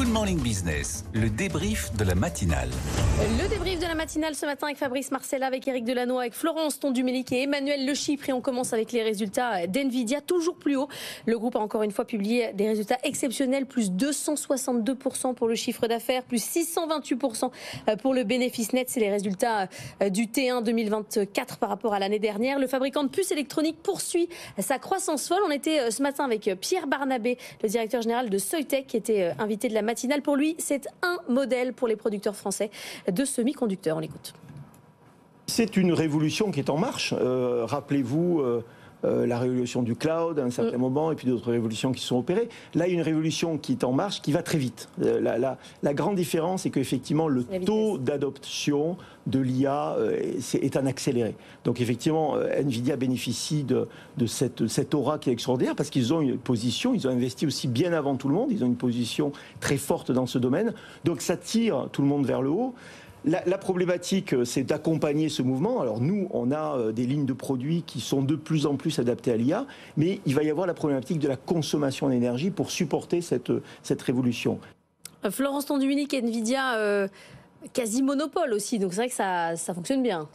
Good Morning Business, le débrief de la matinale. Le débrief de la matinale ce matin avec Fabrice Marcella, avec Éric Delannoy, avec Florence Tondumélic et Emmanuel Le Chypre. Et on commence avec les résultats d'NVIDIA, toujours plus haut. Le groupe a encore une fois publié des résultats exceptionnels, plus 262% pour le chiffre d'affaires, plus 628% pour le bénéfice net. C'est les résultats du T1 2024 par rapport à l'année dernière. Le fabricant de puces électroniques poursuit sa croissance folle. On était ce matin avec Pierre Barnabé, le directeur général de Soitec, qui était invité de la matinale. Pour lui, c'est un modèle pour les producteurs français de semi-conducteurs. On l'écoute. C'est une révolution qui est en marche. Rappelez-vous la révolution du cloud à un certain moment et puis d'autres révolutions qui se sont opérées. Là, il y a une révolution qui est en marche, qui va très vite. La grande différence, c'est qu'effectivement, le taux d'adoption de l'IA est un accéléré. Donc effectivement, NVIDIA bénéficie de cette aura qui est extraordinaire parce qu'ils ont une position, ils ont investi aussi bien avant tout le monde, ils ont une position très forte dans ce domaine. Donc ça tire tout le monde vers le haut. La problématique, c'est d'accompagner ce mouvement. Alors nous, on a des lignes de produits qui sont de plus en plus adaptées à l'IA, mais il va y avoir la problématique de la consommation d'énergie pour supporter cette révolution. Florence Tondumélic, NVIDIA, quasi monopole aussi, donc c'est vrai que ça fonctionne bien.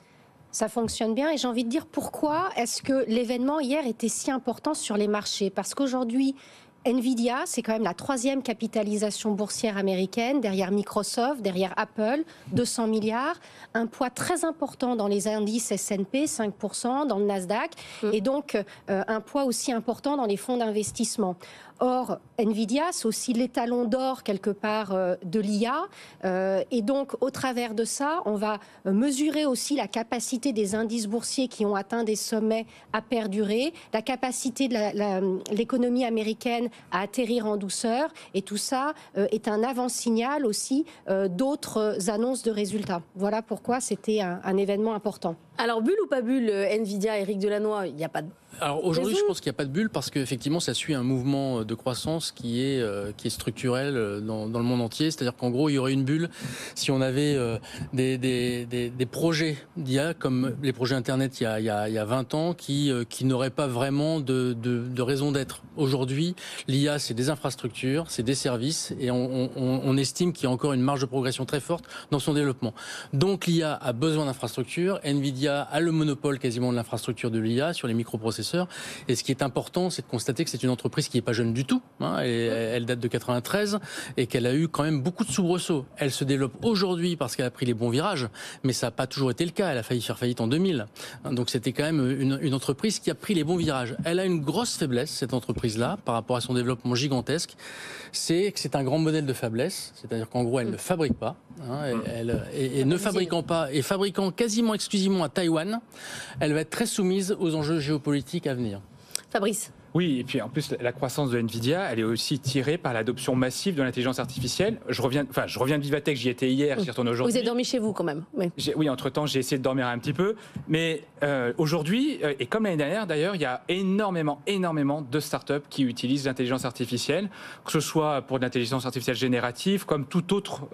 Ça fonctionne bien et j'ai envie de dire pourquoi est-ce que l'événement hier était si important sur les marchés ? Parce qu'aujourd'hui, NVIDIA, c'est quand même la 3e capitalisation boursière américaine, derrière Microsoft, derrière Apple, 200 milliards, un poids très important dans les indices S&P, 5%, dans le Nasdaq, et donc un poids aussi important dans les fonds d'investissement. Or, NVIDIA, c'est aussi l'étalon d'or quelque part de l'IA. Et donc, au travers de ça, on va mesurer aussi la capacité des indices boursiers qui ont atteint des sommets à perdurer, la capacité de l'économie américaine à atterrir en douceur. Et tout ça est un avant-signal aussi d'autres annonces de résultats. Voilà pourquoi c'était un événement important. Alors, bulle ou pas bulle, NVIDIA, Éric Delannoy, il n'y a pas de... Alors aujourd'hui, je pense qu'il n'y a pas de bulle parce qu'effectivement, ça suit un mouvement de croissance qui est structurel dans le monde entier. C'est-à-dire qu'en gros, il y aurait une bulle si on avait des projets d'IA comme les projets Internet il y a 20 ans qui n'auraient pas vraiment de raison d'être. Aujourd'hui, l'IA, c'est des infrastructures, c'est des services et on estime qu'il y a encore une marge de progression très forte dans son développement. Donc l'IA a besoin d'infrastructures. NVIDIA a le monopole quasiment de l'infrastructure de l'IA sur les microprocesseurs. Et ce qui est important, c'est de constater que c'est une entreprise qui n'est pas jeune du tout. Elle date de 93 et qu'elle a eu quand même beaucoup de soubresauts. Elle se développe aujourd'hui parce qu'elle a pris les bons virages, mais ça n'a pas toujours été le cas. Elle a failli faire faillite en 2000. Donc c'était quand même une entreprise qui a pris les bons virages. Elle a une grosse faiblesse, cette entreprise-là, par rapport à son développement gigantesque. C'est que c'est un grand modèle de faiblesse. C'est-à-dire qu'en gros, elle ne fabrique pas. Et ne fabriquant pas, et fabriquant quasiment exclusivement à Taïwan, elle va être très soumise aux enjeux géopolitiques à venir. Fabrice. Oui, et puis en plus, la croissance de NVIDIA, elle est aussi tirée par l'adoption massive de l'intelligence artificielle. Je reviens de Vivatech, j'y étais hier, j'y retourne aujourd'hui. Vous avez dormi chez vous quand même. Oui, entre-temps, j'ai essayé de dormir un petit peu. Mais aujourd'hui, et comme l'année dernière d'ailleurs, il y a énormément de startups qui utilisent l'intelligence artificielle, que ce soit pour de l'intelligence artificielle générative, comme tout autre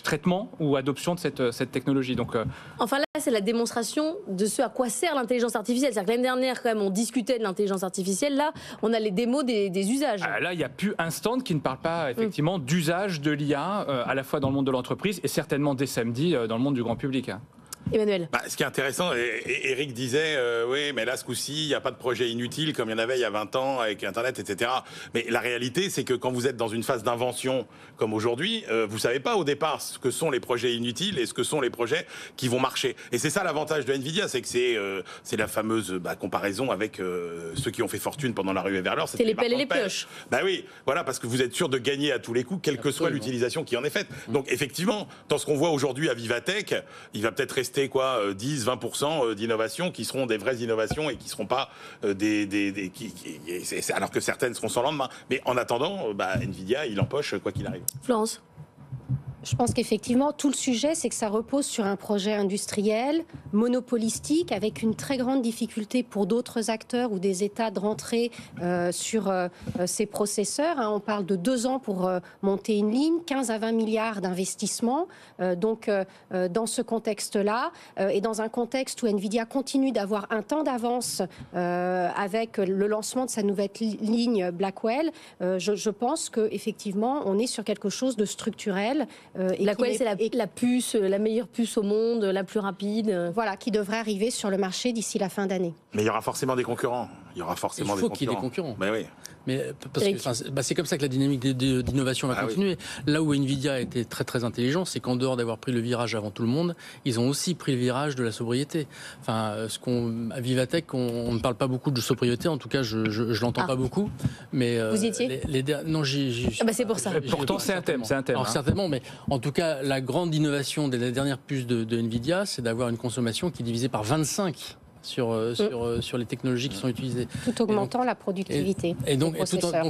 traitement ou adoption de cette technologie. Donc, Enfin là, c'est la démonstration de ce à quoi sert l'intelligence artificielle. C'est-à-dire que l'année dernière, quand même, on discutait de l'intelligence artificielle. Là, on a les démos des usages. Là, il n'y a plus un stand qui ne parle pas effectivement d'usage de l'IA à la fois dans le monde de l'entreprise et certainement dès samedi dans le monde du grand public. Emmanuel. Ce qui est intéressant, Eric disait, oui, mais là, ce coup-ci, il n'y a pas de projet inutile comme il y en avait il y a 20 ans avec Internet, etc. Mais la réalité, c'est que quand vous êtes dans une phase d'invention comme aujourd'hui, vous ne savez pas au départ ce que sont les projets inutiles et ce que sont les projets qui vont marcher. Et c'est ça l'avantage de NVIDIA, c'est que c'est la fameuse comparaison avec ceux qui ont fait fortune pendant la ruée vers l'or. C'était les pelles et les pioches. Oui, voilà, parce que vous êtes sûr de gagner à tous les coups, quelle que soit l'utilisation qui en est faite. Donc effectivement, dans ce qu'on voit aujourd'hui à Vivatech, il va peut-être rester 10-20% d'innovations qui seront des vraies innovations et qui ne seront pas alors que certaines seront sans lendemain. Mais en attendant, NVIDIA, il empoche quoi qu'il arrive. Florence. Je pense qu'effectivement, tout le sujet, c'est que ça repose sur un projet industriel, monopolistique, avec une très grande difficulté pour d'autres acteurs ou des États de rentrer sur ces processeurs. On parle de 2 ans pour monter une ligne, 15 à 20 milliards d'investissements. Donc, dans ce contexte-là, et dans un contexte où Nvidia continue d'avoir un temps d'avance avec le lancement de sa nouvelle ligne Blackwell, je pense qu'effectivement, on est sur quelque chose de structurel. Blackwell, c'est la puce, la meilleure puce au monde, la plus rapide. Voilà, qui devrait arriver sur le marché d'ici la fin d'année. Mais il y aura forcément des concurrents. Il faut qu'il y ait des concurrents. Ben oui. Mais parce que c'est comme ça que la dynamique d'innovation va continuer. Oui. Là où Nvidia a été très très intelligent, c'est qu'en dehors d'avoir pris le virage avant tout le monde, ils ont aussi pris le virage de la sobriété. Enfin, à Vivatech, on ne parle pas beaucoup de sobriété. En tout cas, je l'entends pas beaucoup. Mais vous y étiez ? Non, c'est pour ça. Pourtant, c'est un thème. Alors certainement, mais en tout cas, la grande innovation des dernières puces de Nvidia, c'est d'avoir une consommation qui est divisée par 25. Sur les technologies qui sont utilisées. Tout augmentant la productivité. Donc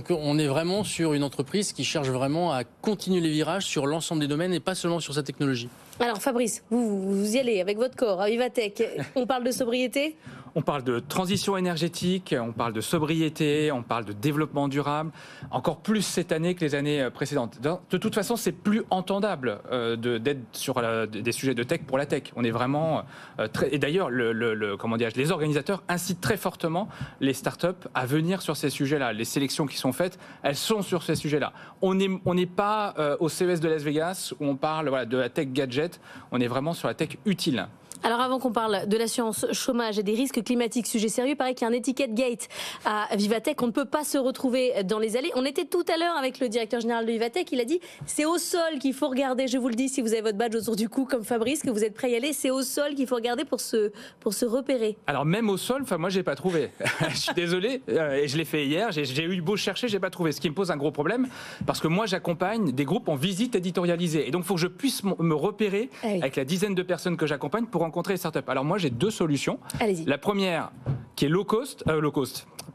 on est vraiment sur une entreprise qui cherche vraiment à continuer les virages sur l'ensemble des domaines et pas seulement sur sa technologie. Alors Fabrice, vous y allez avec votre corps à Vivatech. On parle de sobriété ? On parle de transition énergétique, on parle de sobriété, on parle de développement durable, encore plus cette année que les années précédentes. De toute façon, c'est plus entendable d'être sur des sujets de tech pour la tech. On est vraiment très... Et d'ailleurs, les organisateurs incitent très fortement les startups à venir sur ces sujets-là. Les sélections qui sont faites, elles sont sur ces sujets-là. On n'est pas au CES de Las Vegas où on parle de la tech gadget, on est vraiment sur la tech utile. Alors avant qu'on parle de l'assurance chômage et des risques climatiques, sujet sérieux, il paraît qu'il y a un étiquette gate à Vivatech. On ne peut pas se retrouver dans les allées. On était tout à l'heure avec le directeur général de Vivatech. Il a dit c'est au sol qu'il faut regarder. Je vous le dis, si vous avez votre badge autour du cou comme Fabrice, que vous êtes prêt à y aller, c'est au sol qu'il faut regarder pour se repérer. Alors même au sol, moi j'ai pas trouvé. Je suis désolé, et je l'ai fait hier. J'ai eu beau chercher, j'ai pas trouvé. Ce qui me pose un gros problème parce que moi j'accompagne des groupes en visite éditorialisée et donc il faut que je puisse me repérer avec la dizaine de personnes que j'accompagne pour rencontrer les startups. Alors moi j'ai 2 solutions. Allez-y. La première qui est low cost.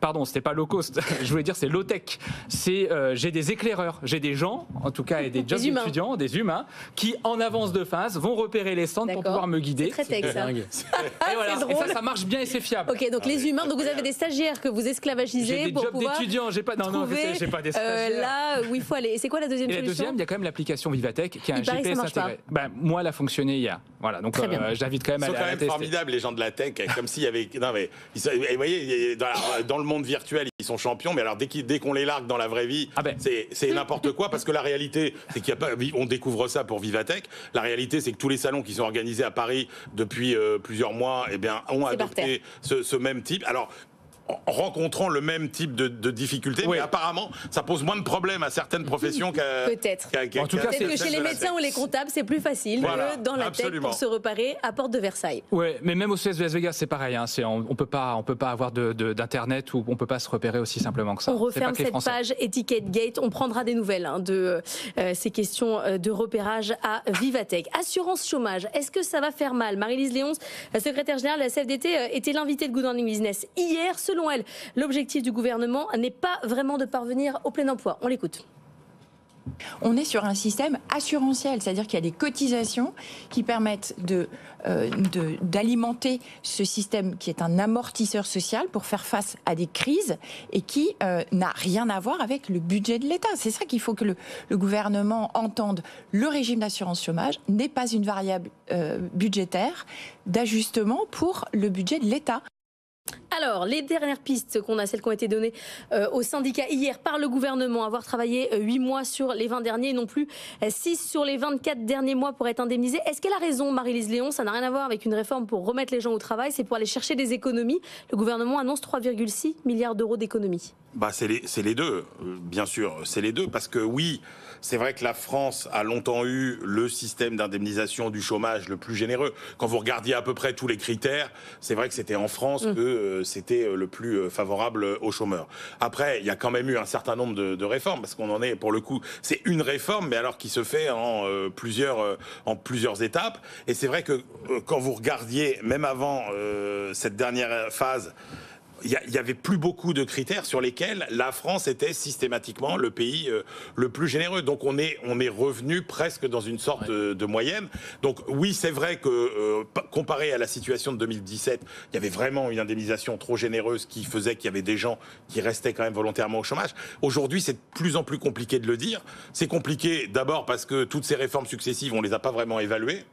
Pardon, c'était pas low cost. Je voulais dire c'est low tech. J'ai des éclaireurs, j'ai des gens, en tout cas et des jobs étudiants, des humains, qui en avance de phase vont repérer les stands pour pouvoir me guider. C'est très tech ça. Et voilà. Et ça marche bien et c'est fiable. Ok, donc les humains. Donc vous avez des stagiaires que vous esclavagisez pour pouvoir. J'ai des jobs d'étudiants. J'ai pas des stagiaires. Là où il faut aller. Et c'est quoi la deuxième solution ? La deuxième, il y a quand même l'application Vivatech qui a un GPS intégré. Moi, elle a fonctionné hier. Voilà. Donc j'invite quand même à la tester. Ils sont quand même formidables les gens de la tech, comme s'il y avait. Non mais vous voyez, dans le monde virtuel, ils sont champions, mais alors dès qu'on les largue dans la vraie vie, c'est n'importe quoi, parce que la réalité, c'est qu'il y a pas, on découvre ça pour Vivatech. La réalité, c'est que tous les salons qui sont organisés à Paris depuis plusieurs mois, ont adopté ce même type. Alors, en rencontrant le même type de difficultés, mais apparemment, ça pose moins de problèmes à certaines professions qu'à... Peut-être. En tout cas, peut-être que chez les médecins ou les comptables, c'est plus facile que dans la tech pour se repérer à Porte de Versailles. Oui, mais même au CES de Las Vegas, c'est pareil. On peut pas avoir d'internet ou on peut pas se repérer aussi simplement que ça. On referme cette page étiquette gate. On prendra des nouvelles de ces questions de repérage à Vivatech. Assurance chômage, est-ce que ça va faire mal ? Marie-Lise Léonce, la secrétaire générale de la CFDT, était l'invitée de Good Morning Business hier. Selon elle, l'objectif du gouvernement n'est pas vraiment de parvenir au plein emploi. On l'écoute. On est sur un système assurantiel, c'est-à-dire qu'il y a des cotisations qui permettent d'alimenter ce système qui est un amortisseur social pour faire face à des crises et qui n'a rien à voir avec le budget de l'État. C'est ça qu'il faut que le gouvernement entende. Le régime d'assurance chômage n'est pas une variable budgétaire d'ajustement pour le budget de l'État. Alors, les dernières pistes qu'on a, celles qui ont été données aux syndicats hier par le gouvernement, avoir travaillé 8 mois sur les 20 derniers et non plus 6 sur les 24 derniers mois pour être indemnisé. Est-ce qu'elle a raison, Marie-Lise Léon ? Ça n'a rien à voir avec une réforme pour remettre les gens au travail, c'est pour aller chercher des économies. Le gouvernement annonce 3,6 milliards d'euros d'économies. C'est les deux, bien sûr, c'est les deux, parce que oui, c'est vrai que la France a longtemps eu le système d'indemnisation du chômage le plus généreux. Quand vous regardiez à peu près tous les critères, c'est vrai que c'était en France que c'était le plus favorable aux chômeurs. Après, il y a quand même eu un certain nombre de réformes, parce qu'on en est, pour le coup, c'est une réforme, mais alors qui se fait en plusieurs étapes. Et c'est vrai que quand vous regardiez, même avant cette dernière phase, il y avait plus beaucoup de critères sur lesquels la France était systématiquement le pays le plus généreux. Donc on est revenu presque dans une sorte de moyenne. Donc oui, c'est vrai que comparé à la situation de 2017, il y avait vraiment une indemnisation trop généreuse qui faisait qu'il y avait des gens qui restaient quand même volontairement au chômage. Aujourd'hui, c'est de plus en plus compliqué de le dire. C'est compliqué d'abord parce que toutes ces réformes successives, on les a pas vraiment évaluées.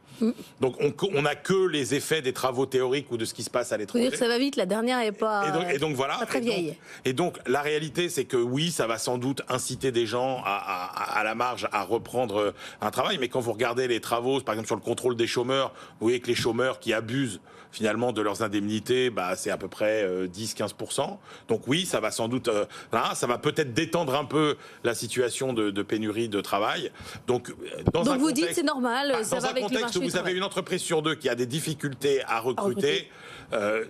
Donc on n'a que les effets des travaux théoriques ou de ce qui se passe à l'étranger. Faut dire que ça va vite, la dernière est pas, et donc voilà. pas très vieille. Et donc la réalité, c'est que oui, ça va sans doute inciter des gens à la marge à reprendre un travail. Mais quand vous regardez les travaux, par exemple sur le contrôle des chômeurs, vous voyez que les chômeurs qui abusent finalement de leurs indemnités, c'est à peu près 10-15%. Donc oui, ça va sans doute, ça va peut-être détendre un peu la situation de pénurie de travail. Donc vous dites c'est normal, ça va avec le marché. Dans un contexte où vous avez une entreprise sur deux qui a des difficultés à recruter,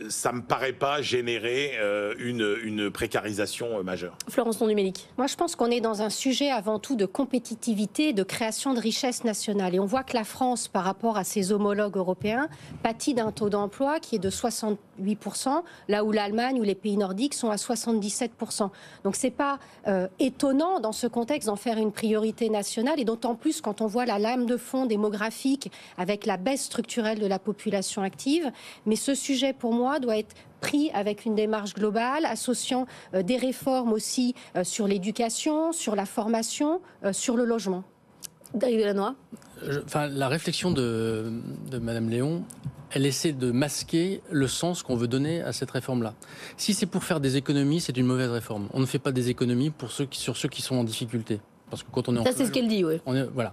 ça me paraît pas générer une précarisation majeure. Florence Tondu-Mélic. Moi, je pense qu'on est dans un sujet avant tout de compétitivité, de création de richesse nationale. Et on voit que la France, par rapport à ses homologues européens, pâtit d'un taux d'emploi qui est de 68%, là où l'Allemagne ou les pays nordiques sont à 77%. Donc c'est pas étonnant dans ce contexte d'en faire une priorité nationale, et d'autant plus quand on voit la lame de fond démographique avec la baisse structurelle de la population active. Mais ce sujet, pour moi, doit être pris avec une démarche globale, associant des réformes aussi sur l'éducation, sur la formation, sur le logement. Éric Delannoy. La réflexion de Madame Léon, elle essaie de masquer le sens qu'on veut donner à cette réforme-là. Si c'est pour faire des économies, c'est une mauvaise réforme. On ne fait pas des économies sur ceux qui sont en difficulté. Parce que quand on est ça, c'est ce qu'elle dit, oui. Voilà.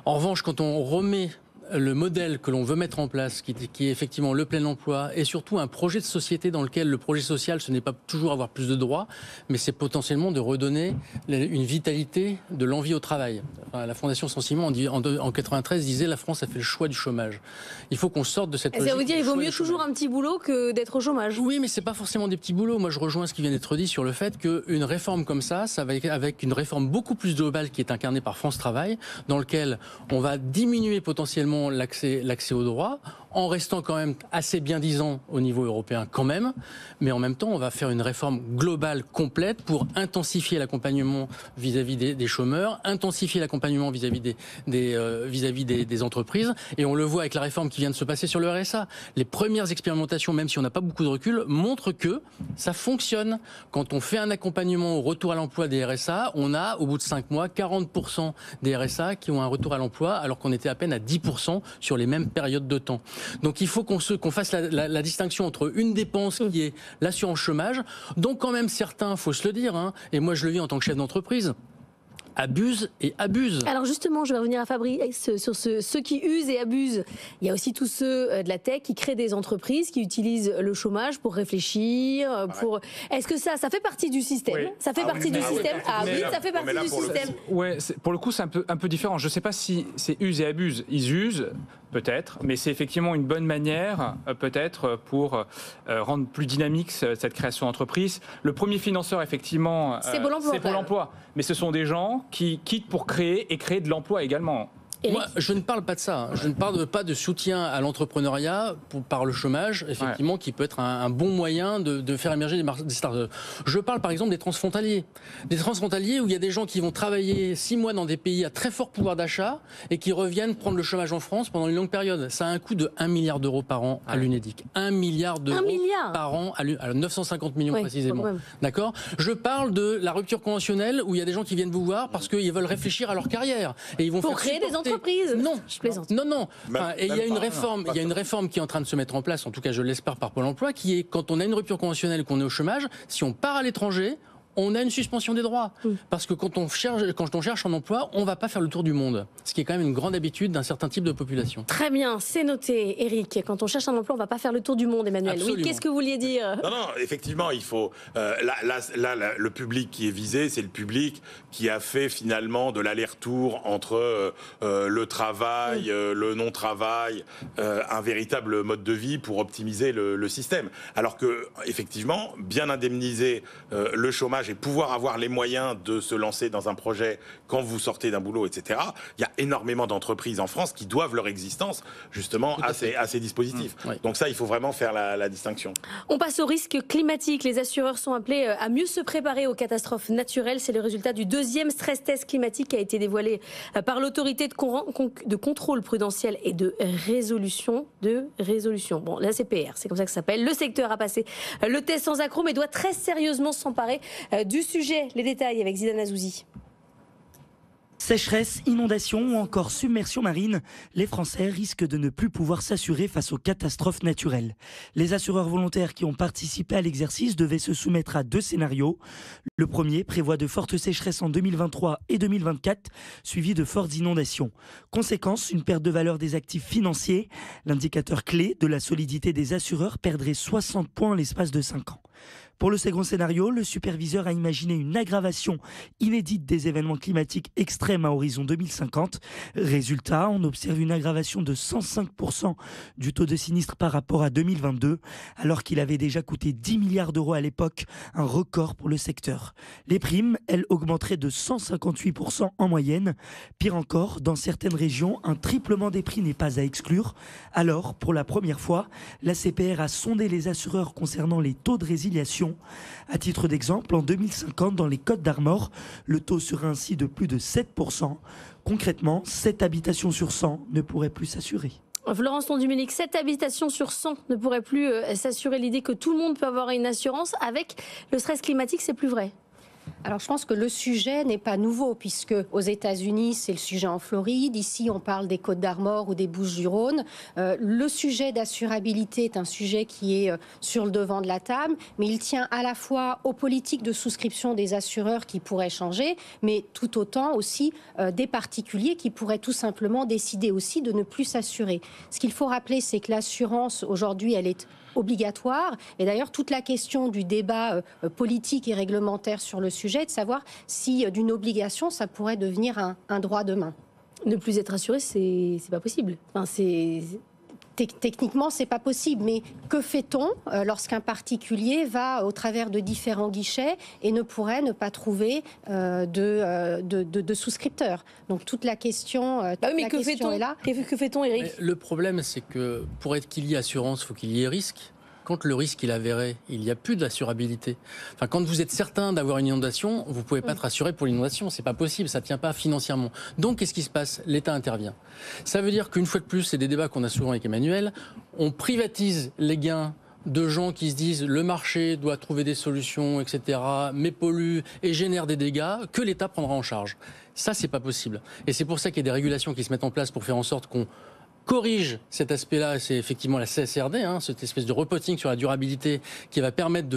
En revanche, quand on remet le modèle que l'on veut mettre en place, qui est effectivement le plein emploi, et surtout un projet de société dans lequel le projet social, ce n'est pas toujours avoir plus de droits, mais c'est potentiellement de redonner une vitalité de l'envie au travail. La Fondation Sensiment, en 93, disait la France a fait le choix du chômage. Il faut qu'on sorte de cette logique. Ça veut dire qu'il vaut mieux toujours un petit boulot que d'être au chômage. Oui, mais c'est pas forcément des petits boulots. Moi, je rejoins ce qui vient d'être dit sur le fait qu'une réforme comme ça va avec une réforme beaucoup plus globale qui est incarnée par France Travail, dans lequel on va diminuer potentiellement l'accès aux droits, en restant quand même assez bien disant au niveau européen quand même, mais en même temps on va faire une réforme globale complète pour intensifier l'accompagnement vis-à-vis des chômeurs, intensifier l'accompagnement vis-à-vis des entreprises, et on le voit avec la réforme qui vient de se passer sur le RSA. Les premières expérimentations, même si on n'a pas beaucoup de recul, montrent que ça fonctionne. Quand on fait un accompagnement au retour à l'emploi des RSA, on a au bout de 5 mois 40% des RSA qui ont un retour à l'emploi, alors qu'on était à peine à 10% sur les mêmes périodes de temps. Donc il faut qu'on fasse la distinction entre une dépense qui est l'assurance chômage, dont quand même certains, faut se le dire, et moi je le vis en tant que chef d'entreprise, abusent et abusent. Alors justement, je vais revenir à Fabrice sur ceux qui usent et abusent. Il y a aussi tous ceux de la tech qui créent des entreprises, qui utilisent le chômage pour réfléchir. Est-ce que ça fait partie du système ? Ça fait partie du système. Ça fait partie du système. Pour le coup, c'est un peu différent. Je ne sais pas si c'est use et abuse. Ils usent, peut-être, mais c'est effectivement une bonne manière, peut-être, pour rendre plus dynamique cette création d'entreprise. Le premier financeur, effectivement, c'est Pôle emploi. Mais ce sont des gens qui quittent pour créer et créer de l'emploi également. Moi, je ne parle pas de ça. Je ne parle pas de soutien à l'entrepreneuriat par le chômage, effectivement, qui peut être un bon moyen de faire émerger des startups. Je parle par exemple des transfrontaliers. Des transfrontaliers où il y a des gens qui vont travailler 6 mois dans des pays à très fort pouvoir d'achat et qui reviennent prendre le chômage en France pendant une longue période. Ça a un coût de 1 milliard d'euros par an à l'UNEDIC. 1 milliard d'euros par an, à 950 millions précisément. D'accord ? Je parle de la rupture conventionnelle où il y a des gens qui viennent vous voir parce qu'ils veulent réfléchir à leur carrière. Et ils vont pour créer des entreprises. Non, je plaisante. Non. Et il y a une réforme qui est en train de se mettre en place, en tout cas je l'espère par Pôle emploi, qui est quand on a une rupture conventionnelle et qu'on est au chômage, si on part à l'étranger, on a une suspension des droits. Parce que quand on cherche un emploi, on ne va pas faire le tour du monde. Ce qui est quand même une grande habitude d'un certain type de population. Très bien, c'est noté, Éric. Quand on cherche un emploi, on ne va pas faire le tour du monde, Emmanuel. Absolument. Oui, qu'est-ce que vous vouliez dire ? Non, effectivement, il faut... le public qui est visé, c'est le public qui a fait finalement de l'aller-retour entre le travail, le non-travail, un véritable mode de vie pour optimiser le système. Alors que, effectivement, bien indemniser le chômage et pouvoir avoir les moyens de se lancer dans un projet quand vous sortez d'un boulot, etc. Il y a énormément d'entreprises en France qui doivent leur existence justement à ces dispositifs. Oui. Donc ça, il faut vraiment faire la distinction. On passe au risque climatique. Les assureurs sont appelés à mieux se préparer aux catastrophes naturelles. C'est le résultat du deuxième stress test climatique qui a été dévoilé par l'autorité de contrôle prudentiel et de résolution. Bon, la CPR, c'est comme ça que ça s'appelle. Le secteur a passé le test sans accroc, mais doit très sérieusement s'emparer du sujet. Les détails avec Zidane Azouzi. Sécheresse, inondation ou encore submersion marine, les Français risquent de ne plus pouvoir s'assurer face aux catastrophes naturelles. Les assureurs volontaires qui ont participé à l'exercice devaient se soumettre à 2 scénarios. Le premier prévoit de fortes sécheresses en 2023 et 2024, suivies de fortes inondations. Conséquence, une perte de valeur des actifs financiers. L'indicateur clé de la solidité des assureurs perdrait 60 points en l'espace de 5 ans. Pour le second scénario, le superviseur a imaginé une aggravation inédite des événements climatiques extrêmes à horizon 2050. Résultat, on observe une aggravation de 105% du taux de sinistre par rapport à 2022, alors qu'il avait déjà coûté 10 milliards d'euros à l'époque, un record pour le secteur. Les primes, elles, augmenteraient de 158% en moyenne. Pire encore, dans certaines régions, un triplement des prix n'est pas à exclure. Alors, pour la première fois, la CPR a sondé les assureurs concernant les taux de résiliation. À titre d'exemple, en 2050, dans les Côtes d'Armor, le taux sera ainsi de plus de 7%. Concrètement, 7 habitations sur 100 ne pourraient plus s'assurer. Florence Tondu-Mélec, 7 habitations sur 100 ne pourraient plus s'assurer. L'idée que tout le monde peut avoir une assurance. Avec le stress climatique, c'est plus vrai. Alors je pense que le sujet n'est pas nouveau puisque aux États-Unis c'est le sujet en Floride, ici on parle des Côtes d'Armor ou des Bouches-du-Rhône. Le sujet d'assurabilité est un sujet qui est sur le devant de la table, mais il tient à la fois aux politiques de souscription des assureurs qui pourraient changer, mais tout autant aussi des particuliers qui pourraient tout simplement décider aussi de ne plus s'assurer. Ce qu'il faut rappeler, c'est que l'assurance aujourd'hui elle est obligatoire. Et d'ailleurs, toute la question du débat politique et réglementaire sur le sujet, de savoir si d'une obligation, ça pourrait devenir un droit demain. Ne plus être assuré, c'est pas possible. Enfin, Techniquement, c'est pas possible. Mais que fait-on lorsqu'un particulier va au travers de différents guichets et ne pourrait ne pas trouver de souscripteurs? Donc toute la question, est là. Que fait-on, Eric? Le problème, c'est que pour être qu'il y ait assurance, il faut qu'il y ait risque. Quand le risque est avéré, il n'y a plus d'assurabilité. Enfin, quand vous êtes certain d'avoir une inondation, vous ne pouvez pas être assuré pour l'inondation. C'est pas possible, ça ne tient pas financièrement. Donc, qu'est-ce qui se passe? L'État intervient. Ça veut dire qu'une fois de plus, c'est des débats qu'on a souvent avec Emmanuel, on privatise les gains de gens qui se disent le marché doit trouver des solutions, etc., mais pollue et génère des dégâts que l'État prendra en charge. Ça, c'est pas possible. Et c'est pour ça qu'il y a des régulations qui se mettent en place pour faire en sorte qu'on corrige cet aspect-là, c'est effectivement la CSRD, cette espèce de reporting sur la durabilité qui va permettre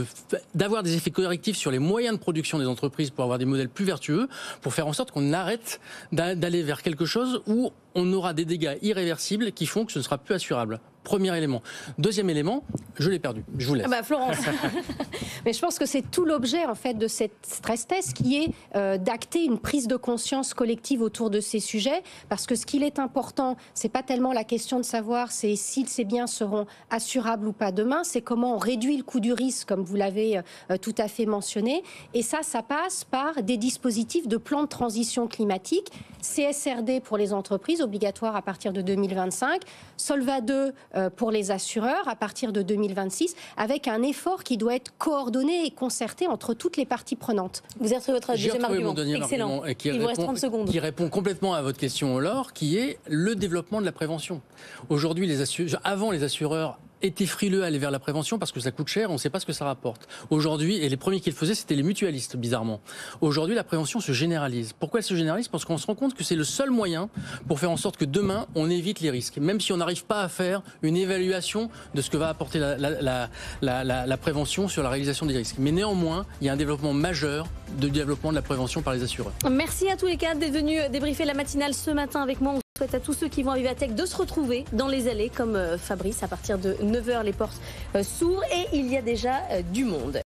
d'avoir des effets correctifs sur les moyens de production des entreprises pour avoir des modèles plus vertueux, pour faire en sorte qu'on arrête d'aller vers quelque chose où on aura des dégâts irréversibles qui font que ce ne sera plus assurable. Premier élément. Deuxième élément, je l'ai perdu. Je vous laisse. Florence. Mais je pense que c'est tout l'objet en fait de cette stress test qui est d'acter une prise de conscience collective autour de ces sujets, parce que ce qu'il est important, c'est pas tellement la question de savoir si ces biens seront assurables ou pas demain, c'est comment on réduit le coût du risque, comme vous l'avez tout à fait mentionné. Et ça passe par des dispositifs de plan de transition climatique, CSRD pour les entreprises, obligatoire à partir de 2025, Solva 2 pour les assureurs à partir de 2026, avec un effort qui doit être coordonné et concerté entre toutes les parties prenantes. Vous avez retrouvé votre deuxième argument. Excellent. Il vous reste 30 secondes. Qui répond complètement à votre question, Laure, qui est le développement de la prévention. Aujourd'hui, avant les assureurs étaient frileux à aller vers la prévention parce que ça coûte cher, on ne sait pas ce que ça rapporte. Aujourd'hui, et les premiers qui le faisaient, c'était les mutualistes, bizarrement. Aujourd'hui, la prévention se généralise. Pourquoi elle se généralise? Parce qu'on se rend compte que c'est le seul moyen pour faire en sorte que demain, on évite les risques. Même si on n'arrive pas à faire une évaluation de ce que va apporter la prévention sur la réalisation des risques. Mais néanmoins, il y a un développement majeur de développement de la prévention par les assureurs. Merci à tous les quatre d'être venus débriefer la matinale ce matin avec moi. On souhaite à tous ceux qui vont à Vivatech de se retrouver dans les allées comme Fabrice à partir de 9h, les portes s'ouvrent et il y a déjà du monde.